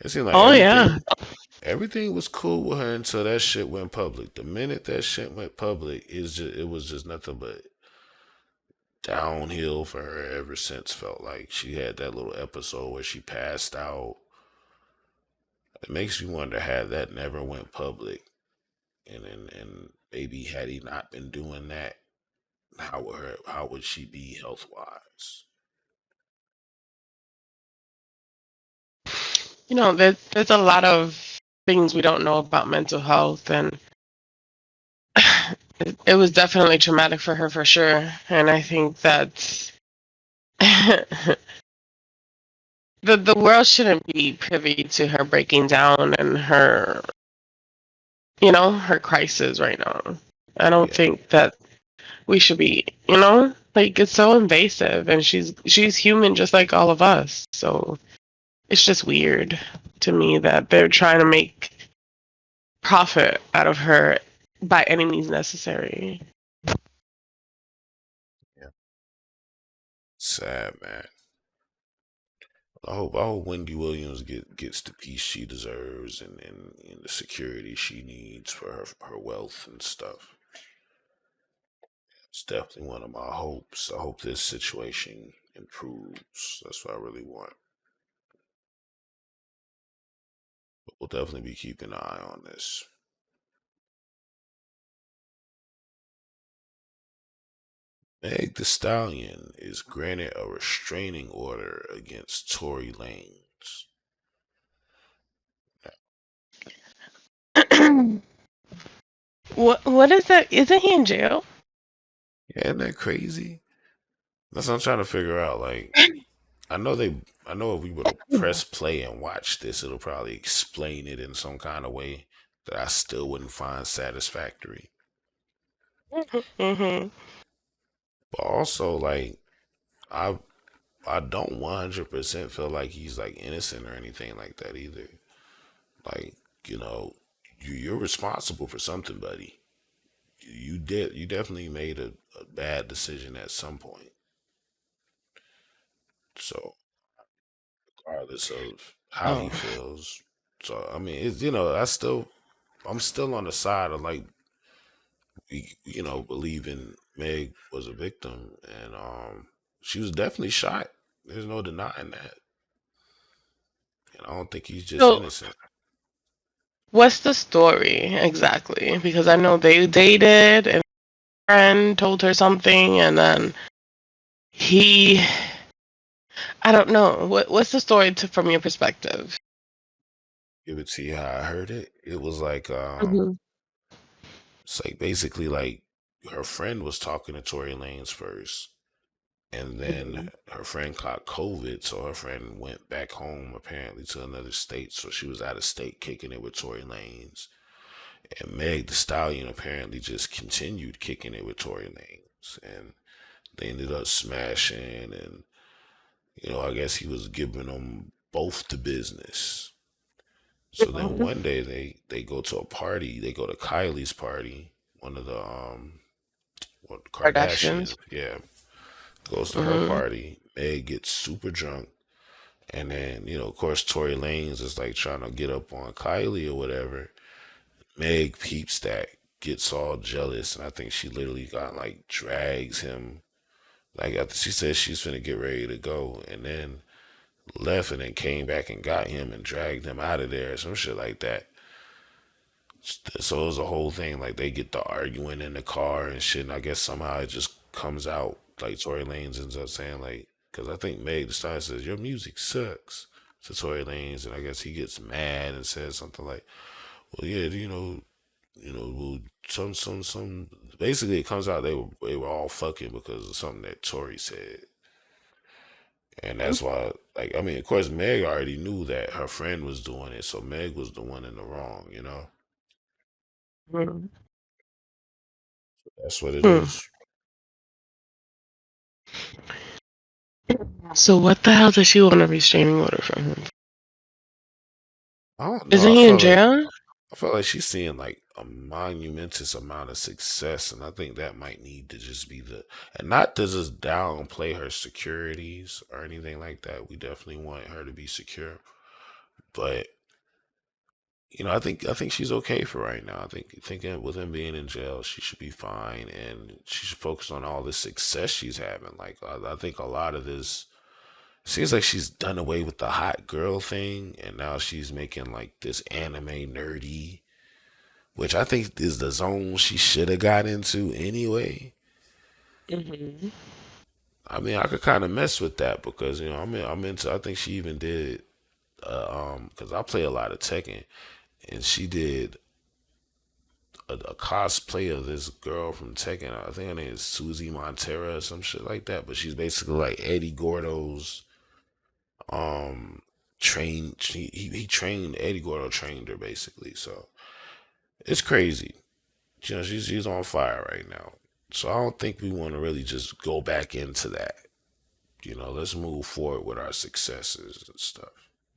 It seemed like Oh yeah. everything was cool with her until that shit went public. The minute that shit went public, it was just nothing but downhill for her ever since. Felt like she had that little episode where she passed out. It makes me wonder had that never went public, and maybe had he not been doing that, how would she be health wise? You know, there's a lot of things we don't know about mental health, and it was definitely traumatic for her for sure. And I think that the world shouldn't be privy to her breaking down and her, her crisis right now. I don't Yeah, think that we should be, like it's so invasive, and she's human just like all of us. So it's just weird to me that they're trying to make profit out of her by any means necessary. yeah. Sad man. I hope Wendy Williams gets the peace she deserves and the security she needs for her wealth and stuff. It's definitely one of my hopes. I hope this situation improves. That's what I really want. But we'll definitely be keeping an eye on this. Meg the Stallion is granted a restraining order against Tory Lanez. What is that? Isn't he in jail? Yeah, isn't that crazy? That's what I'm trying to figure out. Like, I know if we were to press play and watch this, it'll probably explain it in some kind of way that I still wouldn't find satisfactory. Hmm. But also, like, I I don't 100% feel like he's like innocent or anything like that either. Like, you know, you're responsible for something, buddy. You definitely made a bad decision at some point. So regardless of how he Oh, feels, so I mean, it's I'm still on the side of like believing Meg was a victim, and she was definitely shot. There's no denying that, and I don't think he's just so innocent. what's the story exactly? Because I know they dated, and a friend told her something, and then he. I don't know. What's the story from your perspective? Give it to you how I heard it. It was like Hmm. it's like basically like her friend was talking to Tory Lanez first, and then her friend caught COVID, so her friend went back home apparently to another state. So she was out of state kicking it with Tory Lanez. And Meg the Stallion apparently just continued kicking it with Tory Lanez. And they ended up smashing, and I guess he was giving them both the business. So then one day they go to a party. They go to Kylie's party. One of the Kardashians. Kardashians, yeah, goes to her Hmm. party. Meg gets super drunk, and then of course Tory Lanez is like trying to get up on Kylie or whatever. Meg peeps that, gets all jealous, and I think she literally got like drags him. Like after she said she's gonna get ready to go, and then left, and then came back and got him and dragged him out of there, some shit like that. So it was a whole thing. Like they get to arguing in the car and shit. And I guess somehow it just comes out. Like Tory Lanez ends up saying like, because I think Meg Thee Stallion says your music sucks to Tory Lanez, and I guess he gets mad and says something like, well, yeah, well, some. Basically, it comes out they were all fucking because of something that Tory said. And that's why, like, I mean, of course, Meg already knew that her friend was doing it, so Meg was the one in the wrong. Hmm. That's what it is. So what the hell does she want a restraining order from him? I don't know. Isn't he in jail? I feel like she's seeing like a monumentous amount of success, and I think that might need to just be and not to just downplay her securities or anything like that. We definitely want her to be secure, but I think she's okay for right now. I think thinking with him being in jail, she should be fine, and she should focus on all the success she's having. Like I think a lot of this seems like she's done away with the hot girl thing, and now she's making like this anime nerdy, which I think is the zone she should have got into anyway. Hmm. I mean, I could kind of mess with that because I'm into. I think she even did because I play a lot of Tekken, and she did a cosplay of this girl from Tekken. I think her name is Susie Montera or some shit like that. But she's basically like Eddie Gordo's um trained. He trained Eddie Gordo trained her basically. So it's crazy. She's on fire right now. So I don't think we want to really just go back into that. Let's move forward with our successes and stuff.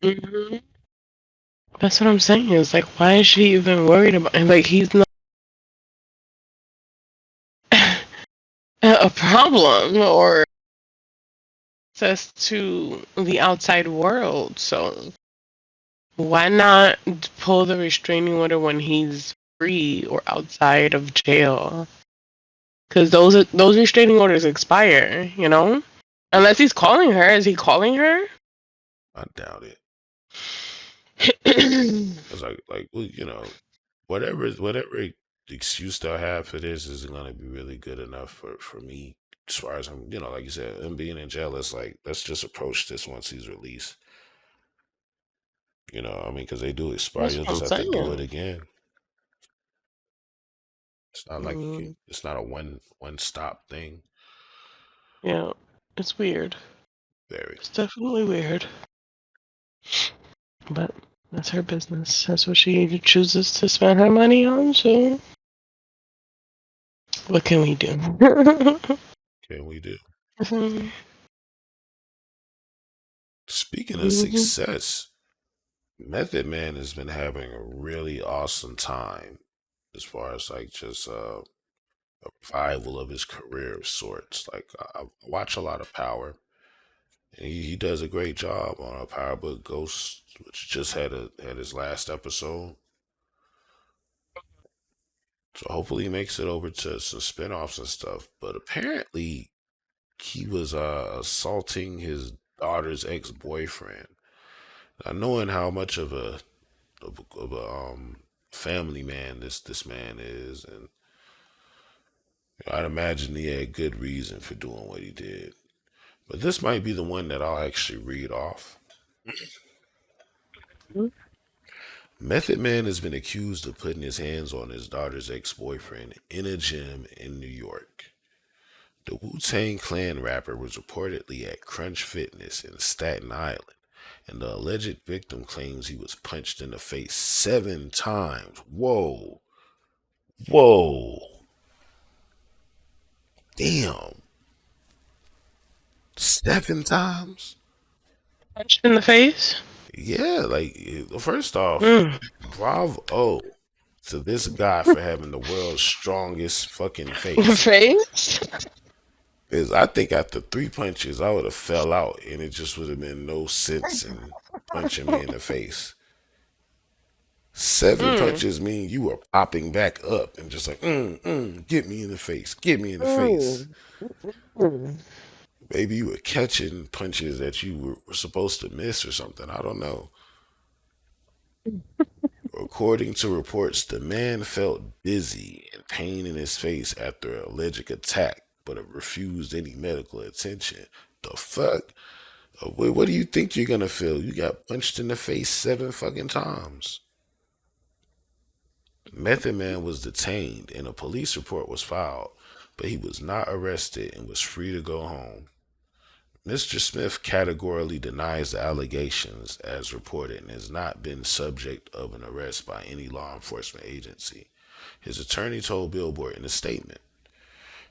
Hmm. That's what I'm saying. It's like, why is she even worried about him? Like, he's not a problem or access to the outside world. So why not pull the restraining order when he's free or outside of jail? Because those restraining orders expire, Unless he's calling her. Is he calling her? I doubt it. Hmm. It's like well, whatever excuse they'll have for this is gonna be really good enough for me. As far as I'm, like you said, him being in jail, it's like let's just approach this once he's released. I mean, because they do expire, That's you'll what I'm just have to do it saying. again. It's not like Mm, it's not a one stop thing. yeah, it's weird. Very. It's definitely weird. But that's her business. That's what she chooses to spend her money on. So what can we do? Can we do? Mhm. Speaking of Mhm. success, Method Man has been having a really awesome time as far as like just a revival of his career of sorts. Like I watch a lot of Power, and he does a great job on a Power Book Ghost, which just had his last episode. So hopefully he makes it over to some spinoffs and stuff. But apparently he was assaulting his daughter's ex boyfriend. Now knowing how much of a family man this man is, and I'd imagine he had good reason for doing what he did. But this might be the one that I'll actually read off. Method Man has been accused of putting his hands on his daughter's ex boyfriend in a gym in New York. The Wu Tang Clan rapper was reportedly at Crunch Fitness in Staten Island, and the alleged victim claims he was punched in the face 7 times. Whoa, whoa, damn, 7 times? Punched in the face. Yeah, like first off, Mm. bravo to this guy for having the world's strongest fucking face. Face. Because I think after 3 punches, I would have fell out, and it just would have been no sense in punching me in the face. Seven Mm. punches mean you were popping back up and just like, get me in the face, get me in the face. Mm. Mm. Maybe you were catching punches that you were supposed to miss or something. I don't know. According to reports, the man felt dizzy and pain in his face after an alleged attack, but refused any medical attention. The fuck? What do you think you're gonna feel? You got punched in the face 7 fucking times. Method Man was detained and a police report was filed, but he was not arrested and was free to go home. Mr. Smith categorically denies the allegations as reported and has not been subject of an arrest by any law enforcement agency. His attorney told Billboard in a statement.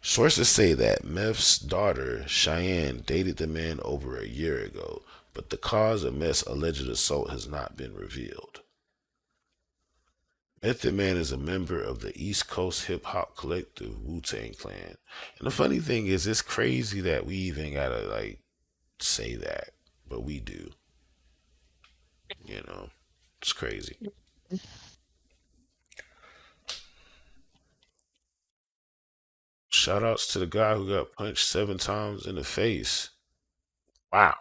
Sources say that Meth's daughter, Cheyenne, dated the man over a year ago, but the cause of Meth's alleged assault has not been revealed. Method Man is a member of the East Coast hip hop collective Wu-Tang Clan. And the funny thing is, it's crazy that we even gotta like say that, but we do. You know, it's crazy. Shout outs to the guy who got punched 7 times in the face. Wow.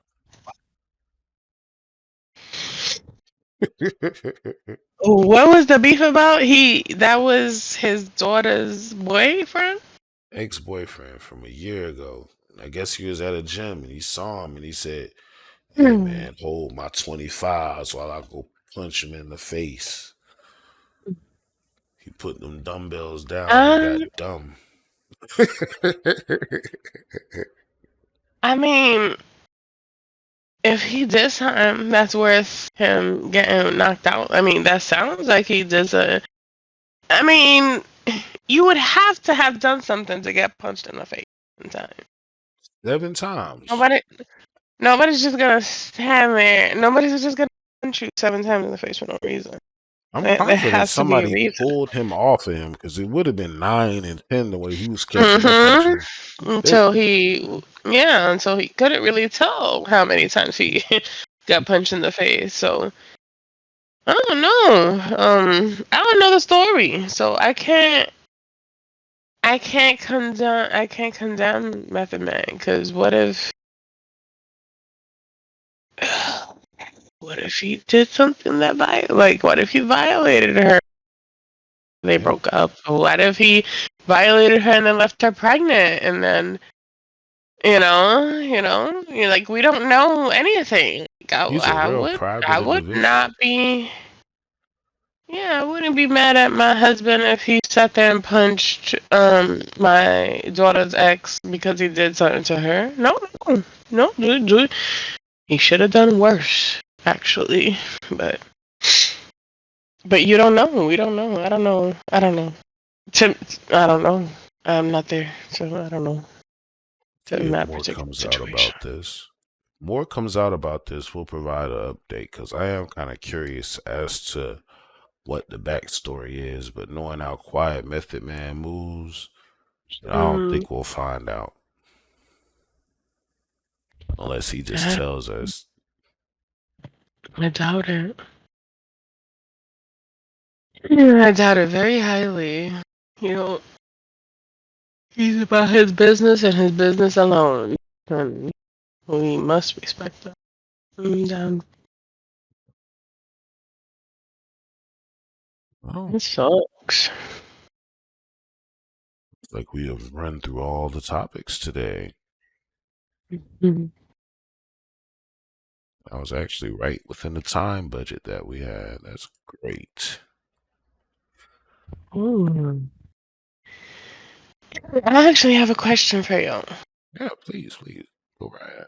What was the beef about? That was his daughter's boyfriend? Ex-boyfriend from a year ago. I guess he was at a gym and he saw him and he said, "Hey man, hold my 25s while I go punch him in the face." He put them dumbbells down and got Um, dumb. I mean, if he did something that's worth him getting knocked out, I mean, that sounds like he does I mean, you would have to have done something to get punched in the face sometime. 7 times. Nobody's just gonna stand there. Nobody's just gonna punch you 7 times in the face for no reason. I'm There confident has to be a somebody reason. pulled him off of him because it would have been 9 and 10 the way he was catching the punches. Until he couldn't really tell how many times he got punched in the face. So I don't know. I don't know the story, so I can't condemn Method Man, because what if he did something what if he violated her? They broke up. What if he violated her and then left her pregnant, and then like, we don't know anything. He's a real private I would individual. not be. Yeah, I wouldn't be mad at my husband if he sat there and punched my daughter's ex because he did something to her. No, dude. He should have done worse, actually. But you don't know. We don't know. I don't know. I don't know. I'm not there, so I don't know. In that More particular comes out situation. about this. More comes out about this. We'll provide an update because I am kind of curious as to what the backstory is. But knowing how quiet Method Man moves, I don't think we'll find out unless he just tells us. I doubt it. I doubt it very highly. He's about his business and his business alone, and we must respect that. It sucks. It's like we have run through all the topics today. I was actually right within the time budget that we had. That's great. Ooh. I actually have a question for you. Yeah, please, go right ahead.